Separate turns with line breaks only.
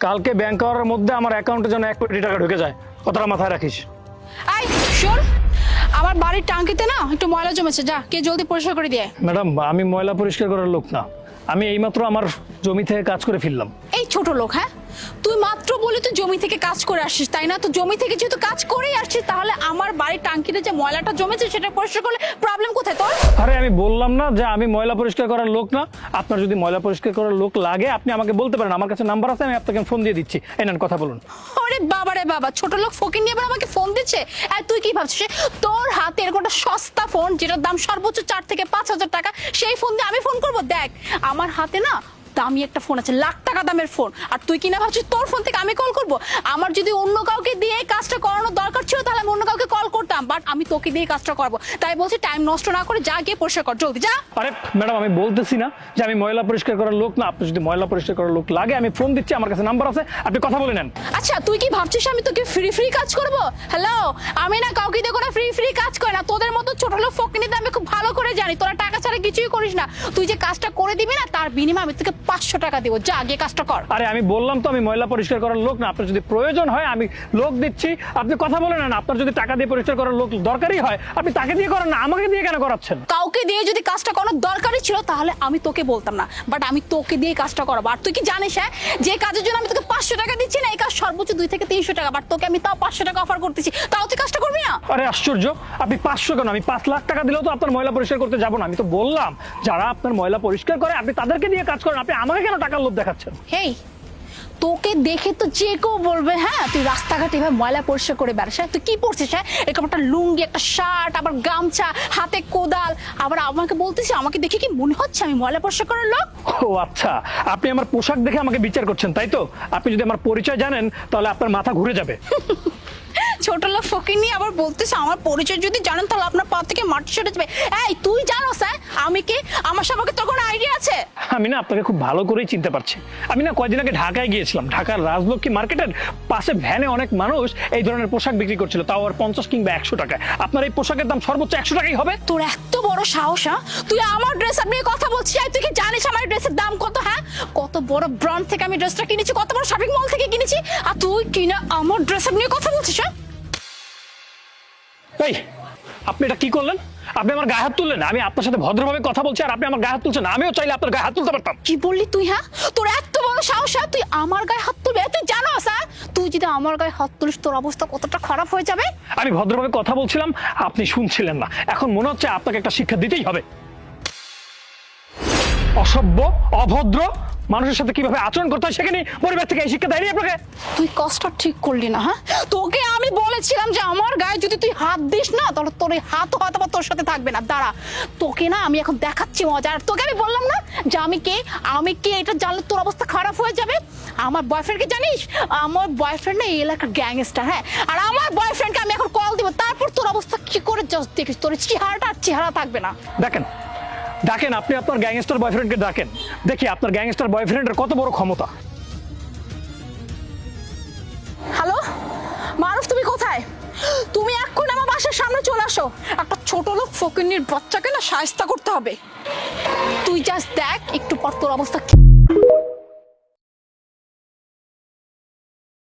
কালকে ব্যাংক আওয়ারের মধ্যে আমার অ্যাকাউন্টে যেন 1 কোটি টাকা ঢুকে যায়, কথাটা মাথায় রাখিস।
এই শোন, আমার বাড়ির টাঙ্কিতে না একটু ময়লা জমেছে, যা কে জলদি পরিষ্কার করে দিয়ে।
ম্যাডাম, আমি ময়লা পরিষ্কার করার লোক না, আমি এইমাত্র আমার জমি থেকে কাজ করে ফিরলাম।
এই ছোট লোক, হ্যাঁ তুই মাত্র বলি তুই জমি থেকে কাজ করে আসছিস, তাই না? তো জমি থেকে যেহেতু কাজ করেই আসছিস, তাহলে আমার বাড়ির টাঙ্কিতে যে ময়লাটা জমেছে সেটা পরিষ্কার করলে প্রবলেম কোথায় তোর?
আরে আমি বললাম না যে আমি ময়লা পরিষ্কার করার লোক না। আপনার যদি ময়লা পরিষ্কার করার লোক লাগে আপনি আমাকে বলতে পারেন, আমার কাছে নাম্বার আছে, আমি আপনাকে ফোন দিয়ে দিচ্ছি। এই নেন, কথা বলুন।
আরে বাবা রে বাবা, ছোট লোক ফকির নিয়ে এবার আমাকে ফোন দিচ্ছে। আর তুই কি ভাবছিস তোর হাতে এরকম একটা সস্তা ফোন যেটার দাম সর্বোচ্চ 4 থেকে 5,000 টাকা, সেই ফোন দিয়ে আমি ফোন করব? দেখ আমার হাতে না দামি একটা ফোন আছে, লাখ টাকা দামের ফোন, আর তুই কিনা ভাবছিস তোর ফোন থেকে আমি কল করব? আমার যদি অন্য কাউকে দিয়ে এই কাজটা করানোর দরকার ছিল তাহলে আমি অন্য কাউকে কল করতাম, বাট আমি তোকে দিয়ে কাজটা করবো। তাই বলছি টাইম নষ্ট না করে যা গিয়ে পরিষ্কার কর, জলদি যা।
আরে ম্যাডাম, আমি বলতেছি না যে আমি ময়লা পরিষ্কার করার লোক না। আপনি যদি ময়লা পরিষ্কার করার লোক লাগে আমি ফোন দিচ্ছি, আমার কাছে নাম্বার আছে, আপনি কথা বলে নেন।
আচ্ছা তুই কি ভাবছিস আমি তোকে ফ্রি কাজ করব? হ্যালো, আমি না কাউকে দিয়ে কোনো ফ্রি কাজ করে না। তোদের মতো ছোট লোক ফকিনিতে আমি খুব ভালো করে জানি তোরা টাকা ছাড়া কিছুই করিস না। তুই যে কাজটা করে দিবি না তার বিনিময়ে আমি তোকে 500 টাকা দেবো, যা গিয়ে কাজটা কর।
আরে আমি বললাম তো আমি ময়লা পরিষ্কার করার লোক না। আপনার যদি প্রয়োজন হয় আমি লোক দিচ্ছি, আপনি কথা বলে নেন। আপনার যদি টাকা দিয়ে পরিষ্কার করার লোক দরকারই হয় আপনি তাকে দিয়ে করেন না, আমাকে দিয়ে কেন করাচ্ছেন?
কাউকে দিয়ে যদি কাজটা করানোর দরকারই ছিল তাহলে আমি তোকে বলতাম না, বাট আমি তোকে দিয়ে কাজটা করাবো। আর তুই কি জানিস হ্যাঁ, যে কাজের জন্য আমি তোকে 500 টাকা দিচ্ছি না, এই কাজ সর্বোচ্চ 2 থেকে 300 টাকা, বাট তোকে আমি তাও 500 টাকা অফার করতেছি, তাও তুই কাজটা করবি না?
আরে আশ্চর্য, আপনি 500 কেন, আমি 5 লাখ টাকা দিলেও তো আপনার ময়লা পরিষ্কার করতে যাবো না। আমি তো বললাম যারা আপনার ময়লা পরিষ্কার করে আপনি তাদেরকে দিয়ে কাজ করেন, আপনি আমাকে কেন টাকার লোভ দেখাচ্ছেন?
হেই, তোকে দেখে তো যে কেউ বলবে হ্যাঁ তুই রাস্তাঘাটে এভাবে ময়লা পরিষ্কার করে বেড়াস। তুই কি পড়ছিস হ্যাঁ? এরকম একটা লুঙ্গি, একটা শার্ট, আবার গামছা, হাতে কোদাল, আবার আমাকে বলতেছি আমাকে দেখে কি মনে হচ্ছে আমি ময়লা পরিষ্কার করার লোক?
ও আচ্ছা, আপনি আমার পোশাক দেখে আমাকে বিচার করছেন তাই তো? আপনি যদি আমার পরিচয় জানেন তাহলে আপনার মাথা ঘুরে যাবে।
ছোট লোক ফকির নিয়ে আবার বলতেছে আমার পরিচয় যদি জানেন তাহলে আপনার পা থেকে মাটি সরে যাবে। এই তুই জানো স্যার আমি কে? আমার সম্পর্কে তোর কোনো আইডিয়া আছে?
আমি না আপনাকে খুব ভালো করেই চিনতে পারছি। আমি না কয়েকদিন আগে ঢাকায় গিয়েছিলাম। ঢাকার রাজলক্ষ্মী মার্কেটের পাশে ভ্যানে অনেক মানুষ এই ধরনের পোশাক বিক্রি করছিল, তাও আর 50 কিংবা 100 টাকায়। আপনার এই পোশাকের দাম সর্বোচ্চ 100 টাকাই হবে?
তোর এত বড় সাহস হ্যাঁ? তুই আমার ড্রেস নিয়ে কথা বলছিস? তুই কি জানিস আমার ড্রেসের দাম কত? হ্যাঁ, কত বড় ব্র্যান্ড থেকে আমি ড্রেসটা কিনেছি, কত বড় শপিং মল থেকে কিনেছি, আর তুই কিনা আমার ড্রেস নিয়ে কথা বলছিস? হ্যাঁ,
এই আপনি এটা কি করলেন? আপনি আমার গায়ে হাত তুললেন। আমি আপনার সাথে ভদ্রভাবে কথা বলছি আর আপনি আমার গায়ে হাত তুলছেন। আমিও চাইলে আপনার গায়ে হাত তুলতে পারতাম।
কি বললি তুই? হ্যাঁ, তোর এত বড় সাহস হ্যাঁ? তুই আমার গায়ে হাত তুলবি? তুই জানো স্যার তুই যদি আমার গায়ে হাত তুলিস তোর অবস্থা কতটা খারাপ হয়ে যাবে?
আমি ভদ্রভাবে কথা বলছিলাম, আপনি শুনছিলেন না। এখন মনে হচ্ছে আপনাকে একটা শিক্ষা দিতেই হবে। অসভ্য, অভদ্র, মানুষের সাথে কিভাবে আচরণ করতে হয় সেখানে পরিবার থেকে এই শিক্ষা দেয়নি আপনাকে?
তুই কাজটা ঠিক করলি না। হ্যাঁ, তোকে আমি বলেছিলাম যে আমার গায়ে যদি তুই হাত দিস না তাহলে তোর এই হাত হয়তো বা তোর সাথে থাকবে না। দাঁড়া, তোকে না আমি এখন দেখাচ্ছি মজা। আর তোকে আমি বললাম না যে আমি কে এটা জানলে তোর অবস্থা খারাপ হয়ে যাবে। আমার বয়ফ্রেন্ডকে জানিস? আমার বয়ফ্রেন্ড না এই এলাকার গ্যাংস্টার। হ্যাঁ, আর আমার বয়ফ্রেন্ডকে আমি এখন কল দিব, তারপর তোর অবস্থা কি করে জাস্ট দেখিস। তোর চেহারা থাকবে না।
ডাকেন আপনি আপনার গ্যাংস্টার বয়ফ্রেন্ডকে ডাকেন, দেখি আপনার গ্যাংস্টার বয়ফ্রেন্ডের কত বড় ক্ষমতা।
হ্যালো মারুফ, তুমি কোথায়? তুমি এখন আমার বাসার সামনে চলে আসো। একটা ছোট লোক ফকিন্নির বাচ্চাকে না শায়েস্তা করতে হবে। তুই জাস্ট দেখ একটু পর তোর অবস্থা কি।